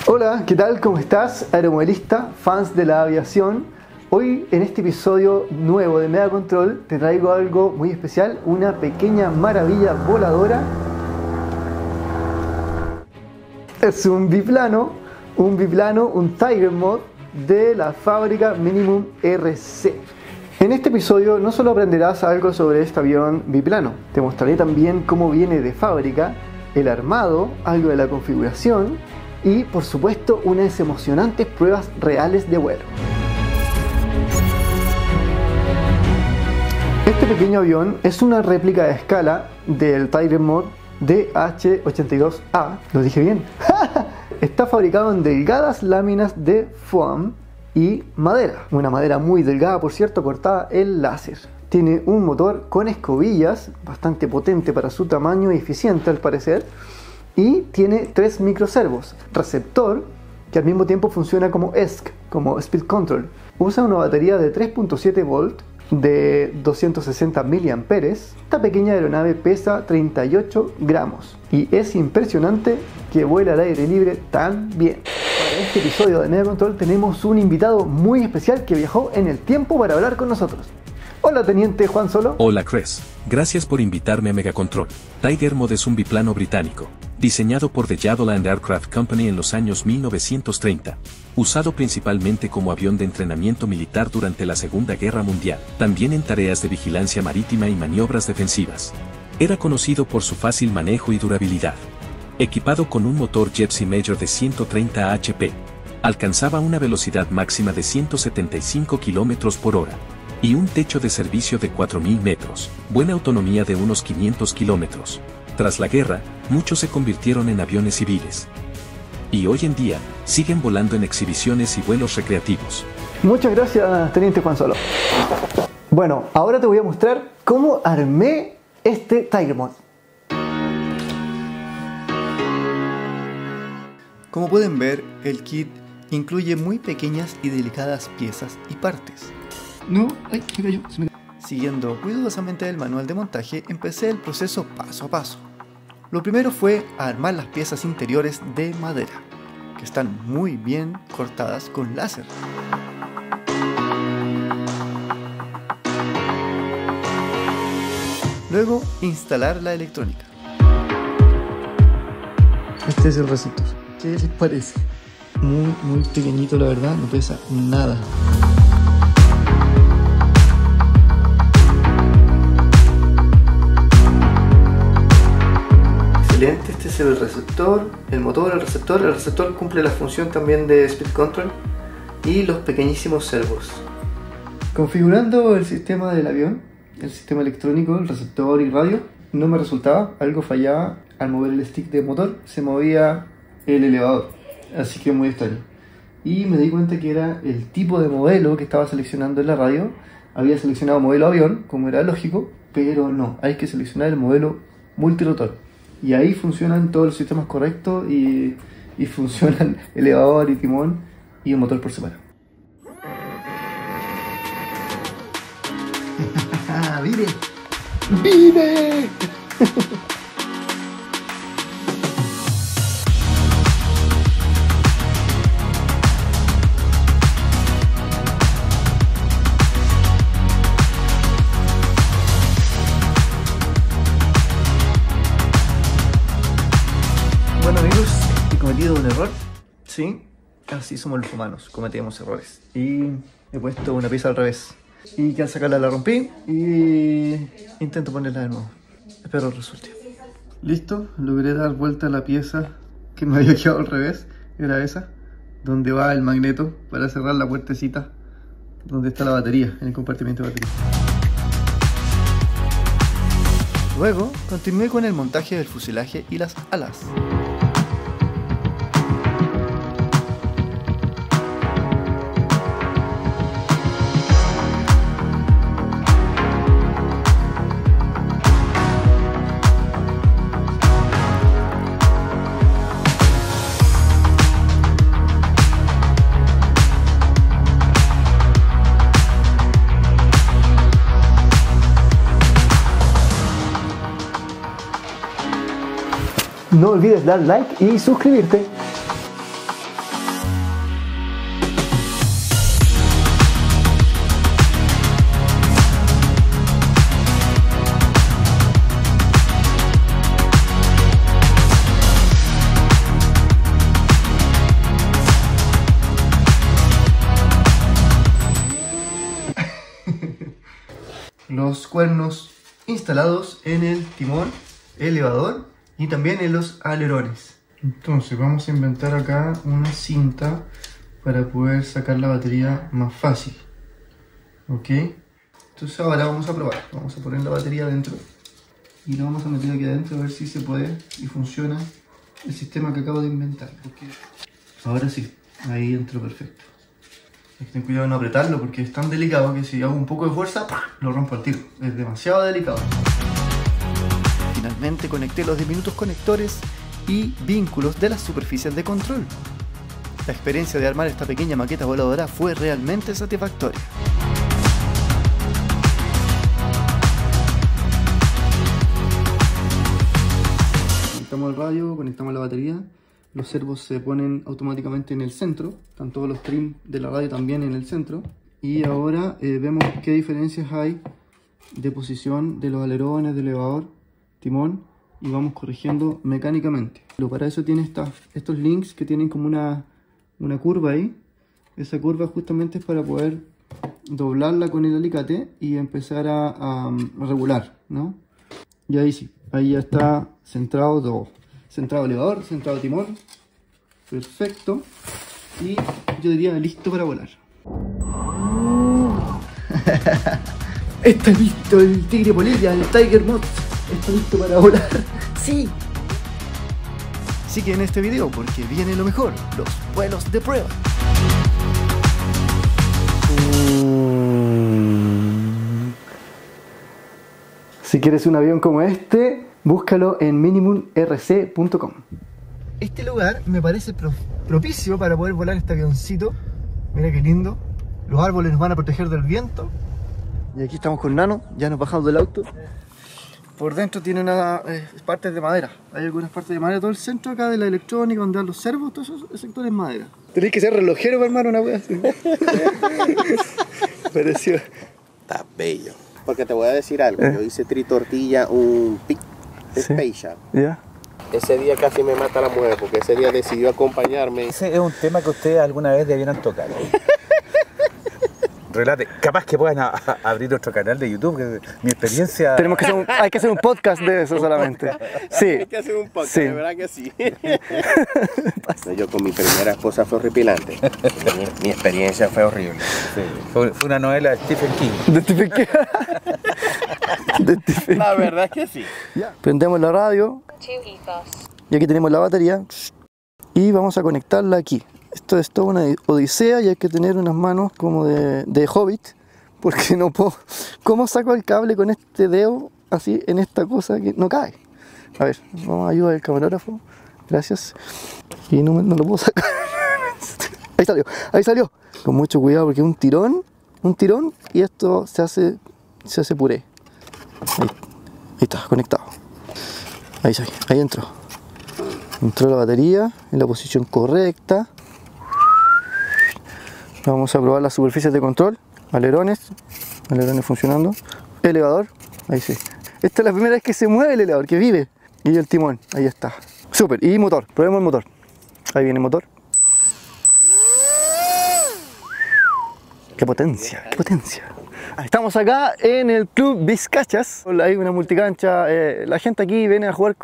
Hola, ¿qué tal? ¿Cómo estás? Aeromodelista, fans de la aviación. Hoy en este episodio nuevo de Mega Control te traigo algo muy especial, una pequeña maravilla voladora. Es un biplano, un Tiger Mod de la fábrica Minimum RC. En este episodio no solo aprenderás algo sobre este avión biplano, te mostraré también cómo viene de fábrica, el armado, algo de la configuración y por supuesto unas emocionantes pruebas reales de vuelo. Este pequeño avión es una réplica de escala del Tiger Mod DH-82A, ¿lo dije bien? Está fabricado en delgadas láminas de foam y madera, una madera muy delgada por cierto, cortada en láser. Tiene un motor con escobillas, bastante potente para su tamaño y eficiente al parecer, y tiene 3 microservos, receptor que al mismo tiempo funciona como ESC, como Speed Control. Usa una batería de 3.7 volt de 260 mAh. Esta pequeña aeronave pesa 38 gramos y es impresionante que vuela al aire libre tan bien. Para este episodio de Mega Control tenemos un invitado muy especial que viajó en el tiempo para hablar con nosotros. Hola Teniente Juan Solo. Hola Chris, gracias por invitarme a Mega Control. Tiger Mod es un biplano británico, diseñado por The Yadoland Aircraft Company en los años 1930, usado principalmente como avión de entrenamiento militar durante la Segunda Guerra Mundial, también en tareas de vigilancia marítima y maniobras defensivas. Era conocido por su fácil manejo y durabilidad. Equipado con un motor Jet Major de 130 HP, alcanzaba una velocidad máxima de 175 km por hora. Y un techo de servicio de 4.000 metros, buena autonomía de unos 500 kilómetros. Tras la guerra, muchos se convirtieron en aviones civiles. Y hoy en día, siguen volando en exhibiciones y vuelos recreativos. Muchas gracias, Teniente Juan Solo. Bueno, ahora te voy a mostrar cómo armé este Tiger Mod. Como pueden ver, el kit incluye muy pequeñas y delicadas piezas y partes. No, ay, me cayó, se me cayó. Siguiendo cuidadosamente el manual de montaje, empecé el proceso paso a paso. Lo primero fue armar las piezas interiores de madera, que están muy bien cortadas con láser. Luego, instalar la electrónica. Este es el receptor. ¿Qué les parece? Muy pequeñito, la verdad, no pesa nada. Este es el receptor, el motor, el receptor cumple la función también de Speed Control y los pequeñísimos servos. Configurando el sistema del avión, el sistema electrónico, el receptor y radio, no me resultaba, algo fallaba. Al mover el stick de motor se movía el elevador, así que muy extraño. Y me di cuenta que era el tipo de modelo que estaba seleccionando en la radio. Había seleccionado modelo avión, como era lógico, pero no, hay que seleccionar el modelo multirotor. Y ahí funcionan todos los sistemas correctos y funcionan elevador y timón y el motor por separado. ¡Vive! ¡Vive! Bueno amigos, he cometido un error. Sí, así somos los humanos, cometemos errores. Y he puesto una pieza al revés. Y que al sacarla la rompí y intento ponerla de nuevo. Espero resulte. Listo, logré dar vuelta a la pieza que me había quedado al revés. Era esa, donde va el magneto para cerrar la puertecita donde está la batería, en el compartimento de batería. Luego, continué con el montaje del fuselaje y las alas. No olvides dar like y suscribirte. los cuernos instalados en el timón, elevador y también en los alerones. Entonces vamos a inventar acá una cinta para poder sacar la batería más fácil. Ok, entonces ahora vamos a probar. Vamos a poner la batería adentro y lo vamos a meter aquí adentro a ver si se puede y funciona el sistema que acabo de inventar. Okay. Ahora sí, ahí entró perfecto. Hay que tener cuidado de no apretarlo porque es tan delicado que si hago un poco de fuerza, ¡pah!, lo rompo al tiro. Es demasiado delicado. Finalmente conecté los diminutos conectores y vínculos de las superficies de control. La experiencia de armar esta pequeña maqueta voladora fue realmente satisfactoria. Conectamos el radio, conectamos la batería. Los servos se ponen automáticamente en el centro. Están todos los trims de la radio también en el centro. Y ahora vemos qué diferencias hay de posición de los alerones, del elevador, timón. Y vamos corrigiendo mecánicamente. Pero para eso tiene estos links que tienen como una curva ahí. Esa curva justamente es para poder doblarla con el alicate y empezar a regular, ¿no? Y ahí sí, ahí ya está centrado todo. Centrado elevador, centrado timón. Perfecto. Y yo diría listo para volar. Está listo el tigre polilla, el Tiger Moth. Está listo para volar. ¡Sí! Sigue en este video porque viene lo mejor, los vuelos de prueba. Si quieres un avión como este, búscalo en minimumrc.com. Este lugar me parece propicio para poder volar este avioncito. Mira qué lindo. Los árboles nos van a proteger del viento. Y aquí estamos con Nano, ya nos bajamos del auto. Por dentro tiene unas partes de madera. Hay algunas partes de madera. Todo el centro acá de la electrónica, donde dan los servos, todo eso, el sector es madera. Tenés que ser relojero para armar una wea así. Pareció. Está bello. Porque te voy a decir algo. Yo hice tritortilla, un pic de Space Shop. ¿Ya? Ese día casi me mata la mujer, porque ese día decidió acompañarme. Ese es un tema que ustedes alguna vez debieran tocar. Relate, capaz que puedan abrir nuestro canal de YouTube, que mi experiencia... Tenemos que hay que hacer un podcast de eso solamente. Sí. Hay que hacer un podcast, sí. De verdad que sí. Yo con mi primera esposa fue horripilante. Mi experiencia fue horrible. Sí. Fue una novela de Stephen King. ¿De Stephen King? De Stephen King. La verdad es que sí. Prendemos la radio. Y aquí tenemos la batería. Y vamos a conectarla aquí. Esto es toda una odisea y hay que tener unas manos como de hobbit, porque no puedo... ¿Cómo saco el cable con este dedo así en esta cosa que no cae? A ver, vamos a ayudar al camarógrafo. Gracias. Y no lo puedo sacar. Ahí salió. Con mucho cuidado porque es un tirón y esto se hace puré. Ahí está, conectado. Ahí entró. Entró la batería en la posición correcta. Vamos a probar las superficies de control, alerones funcionando, elevador, ahí sí. Esta es la primera vez que se mueve el elevador, que vive. Y el timón, ahí está. Súper, y motor, probemos el motor. Ahí viene el motor. ¡Qué potencia, qué potencia! Estamos acá en el Club Vizcachas. Hay una multicancha, la gente aquí viene a jugar.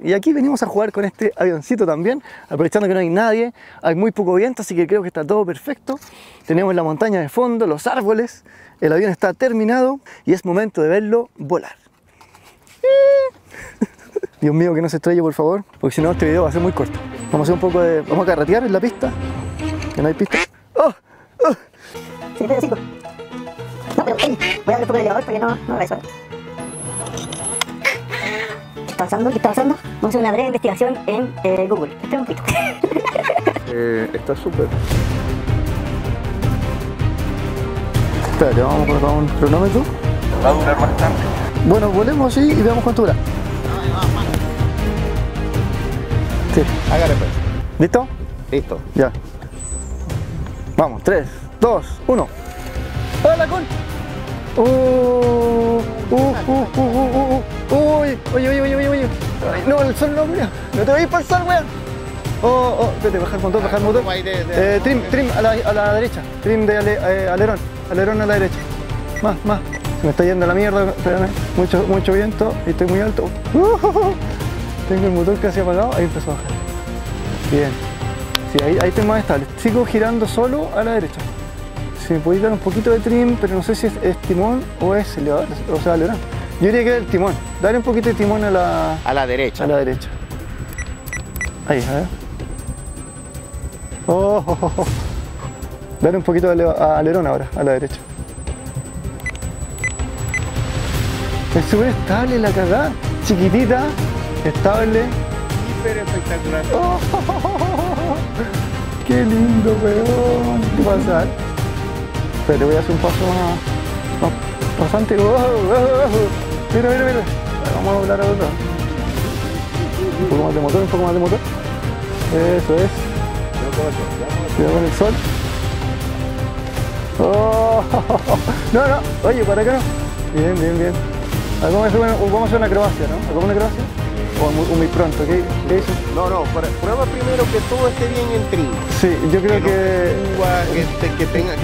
Y aquí venimos a jugar con este avioncito también, aprovechando que no hay nadie, hay muy poco viento, así que creo que está todo perfecto. Tenemos la montaña de fondo, los árboles, el avión está terminado y es momento de verlo volar. Dios mío, que no se estrelle, por favor, porque si no este video va a ser muy corto. Vamos a hacer un poco de... vamos a carretear en la pista, que no hay pista. ¡Oh! ¡Oh! Sí, pero 5. No, pero voy a darle un poco de elevador para que no resuelva. ¿Qué está pasando? Vamos a hacer una breve investigación en Google. Espera un poquito. Está súper. Espérate, vamos a colocar un cronómetro. Va a durar bastante. Bueno, volemos así y veamos cuánto dura. Sí. Hágale pues. ¿Listo? Listo. Ya. Vamos, 3, 2, 1. ¡Hola, con! Uy, oye. Ay, no, el sol no, mira. No te voy a ir para el sol, weón. Vete, bajar el motor. Trim a la derecha. Trim de alerón a la derecha. Más. Me está yendo a la mierda, espérame. Mucho viento y estoy muy alto. Tengo el motor casi apagado, ahí empezó a bajar. Bien. Sí, ahí estoy más estable. Sigo girando solo a la derecha. Si me podéis dar un poquito de trim, pero no sé si es timón o es elevador, o sea, alerón. Yo diría que es el timón. Dale un poquito de timón a la derecha. A la derecha. Ahí, a ver. Oh. Dale un poquito de alerón ahora, a la derecha. Es súper estable la cagada. Chiquitita, estable. Hiper espectacular. Oh, ¡qué lindo, weón! ¿Qué pasa? Pero voy a hacer un paso más pasante. Mira. Vamos a volar a otro. Un poco más de motor, Eso es. Cuidado con el sol. Oh, no, oye, para acá no. Bien. Vamos a hacer una acrobacia, ¿no? ¿Hagamos una acrobacia? O muy pronto, ¿qué dices? No, prueba primero que todo esté bien en trim. Sí, yo creo que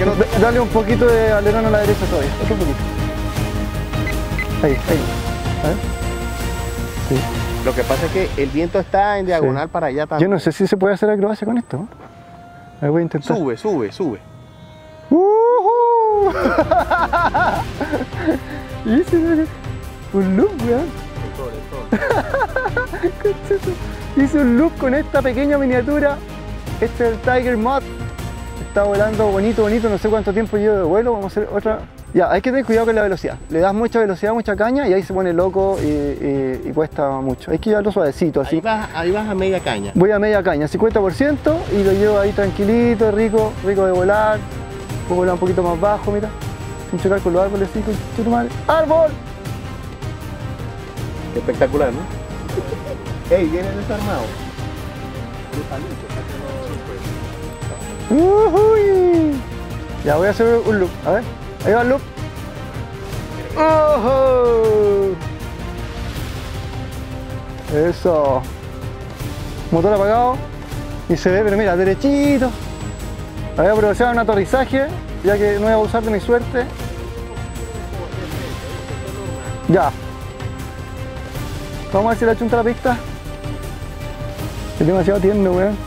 no dale un poquito de alerón a la derecha todavía, otro poquito. Ahí. A ver. Sí. Lo que pasa es que el viento está en diagonal para allá también. Yo no sé si se puede hacer acrobacia con esto, ¿no? A ver, voy a intentar. Sube. Hice un loop, weón. Hice un loop con esta pequeña miniatura. Este es el Tiger Mod. Está volando bonito, no sé cuánto tiempo llevo de vuelo. Vamos a hacer otra. Ya, hay que tener cuidado con la velocidad. Le das mucha velocidad, mucha caña y ahí se pone loco y cuesta mucho. Hay que llevarlo suavecito, así. Ahí vas a media caña. Voy a media caña, 50%, y lo llevo ahí tranquilito, rico de volar. Puedo volar un poquito más bajo, mira. Sin chocar con los árboles, sí, con tu madre. ¡Árbol! Espectacular, ¿no? ¡Ey, viene desarmado! Ya voy a hacer un loop, a ver. Ahí va el loop. ¡Oh! Eso. Motor apagado. Y se ve, pero mira, derechito. Voy a aprovechar un aterrizaje, ya que no voy a abusar de mi suerte. Ya. Vamos a ver si le achunta la pista. Es demasiado tierno, weón.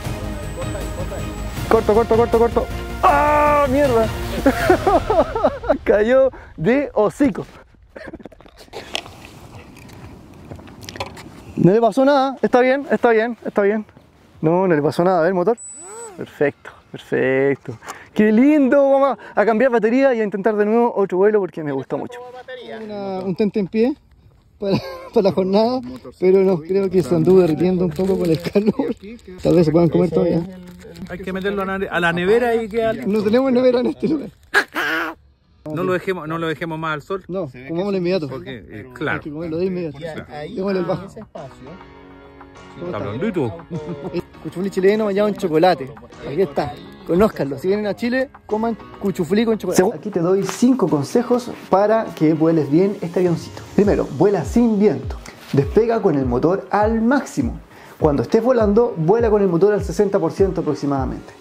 Corto. ¡Ah, mierda! Cayó de hocico. No le pasó nada. Está bien. No le pasó nada. A ver, motor. Perfecto. ¡Qué lindo! Vamos a cambiar batería y a intentar de nuevo otro vuelo porque me gustó mucho. Un tente en pie para la jornada, pero no, creo que se anduvo derritiendo un poco con el calor. Tal vez se puedan comer todavía. Hay que meterlo a la nevera y queda. No tenemos nevera en este lugar. No lo dejemos más al sol. No, comámoslo inmediato. Porque, claro. Hay que comerlo de inmediato. Démosle el bajo. Está blandito. Cuchuflí chileno bañado en chocolate. Aquí está. Conózcanlo. Si vienen a Chile, coman cuchuflí con chocolate. Aquí te doy 5 consejos para que vueles bien este avioncito. Primero, vuela sin viento. Despega con el motor al máximo. Cuando estés volando, vuela con el motor al 60% aproximadamente.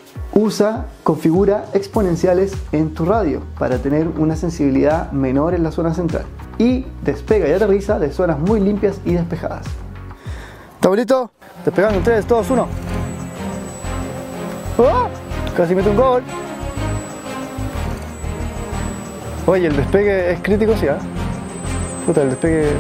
Configura exponenciales en tu radio para tener una sensibilidad menor en la zona central. Y despega y aterriza de zonas muy limpias y despejadas. ¿Estamos listos? Despegando en 3, 2, 1. ¡Oh! Casi meto un gol. Oye, el despegue es crítico, sí, ¿eh? Puta, el despegue...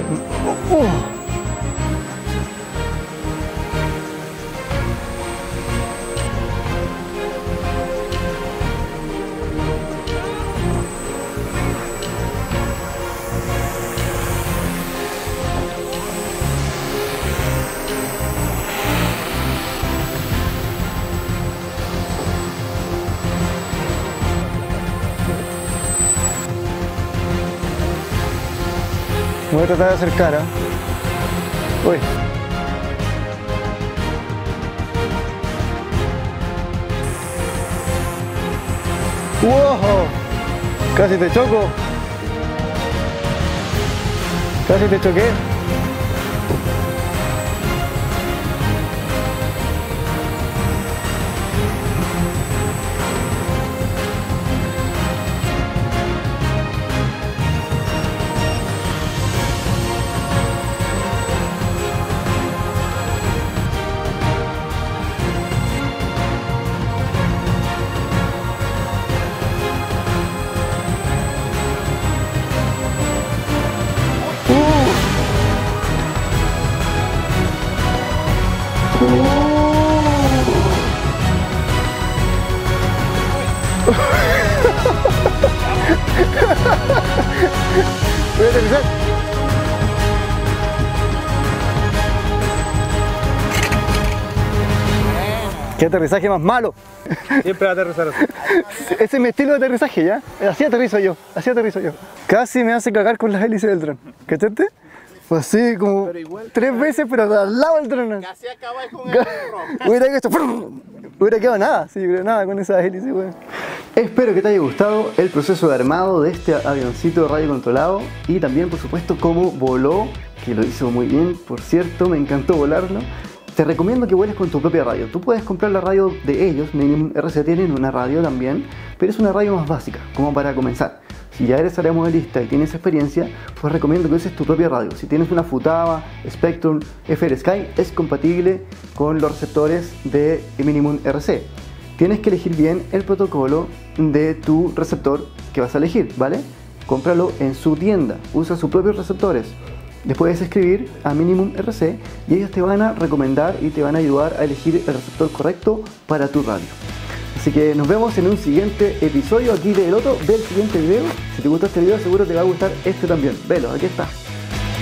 Me voy a tratar de acercar, ¿eh? Uy. ¡Wow! Casi te choco. Casi te choqué. ¡Qué aterrizaje más malo! Siempre va a aterrizar así. Ese es mi estilo de aterrizaje, ¿ya? Así aterrizo yo, así aterrizo yo. Casi me hace cagar con las hélices del dron, ¿cachaste? Fue así como 3 veces, pero al lado del dron. Casi acabas con el rock. Hubiera quedado nada, sí, pero nada con esas hélices, weón. Espero que te haya gustado el proceso de armado de este avioncito radio controlado y también, por supuesto, cómo voló, que lo hizo muy bien, por cierto, me encantó volarlo. Te recomiendo que vueles con tu propia radio. Tú puedes comprar la radio de ellos, Minimum RC tienen una radio también, pero es una radio más básica, como para comenzar. Si ya eres aeromodelista y tienes experiencia, pues recomiendo que uses tu propia radio. Si tienes una Futaba, Spectrum, FrSky, es compatible con los receptores de Minimum RC. Tienes que elegir bien el protocolo de tu receptor que vas a elegir, ¿vale? Cómpralo en su tienda, usa sus propios receptores. Después puedes escribir a Minimum RC y ellos te van a recomendar y te van a ayudar a elegir el receptor correcto para tu radio. Así que nos vemos en un siguiente episodio aquí de El Otto. Ve el siguiente video. Si te gustó este video, seguro te va a gustar este también. Velo, aquí está.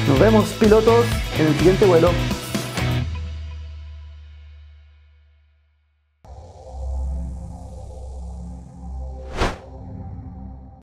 Nos vemos, pilotos, en el siguiente vuelo.